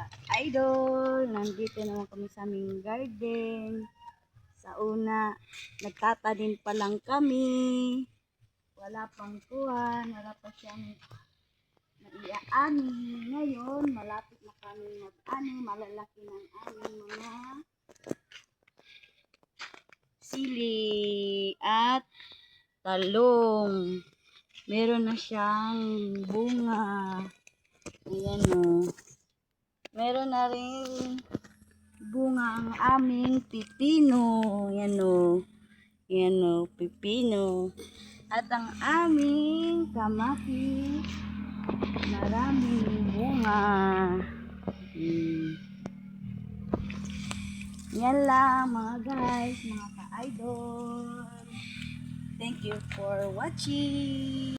ka-idol, nandito naman kami sa aming garden. Sa una, nagtatanim pa lang kami. Wala pang tuwan, wala pa siyang maiaani. Ngayon, malapit na kami mag-ani, malalaki ng aming mga sili at talong. Meron na siyang bunga. Ayan o. Meron na rin bunga ang aming pipino. Ayan o. Ayan o, pipino. At ang aming kamatis, maraming bunga. Yan lang mga guys, mga ka-idol. Thank you for watching.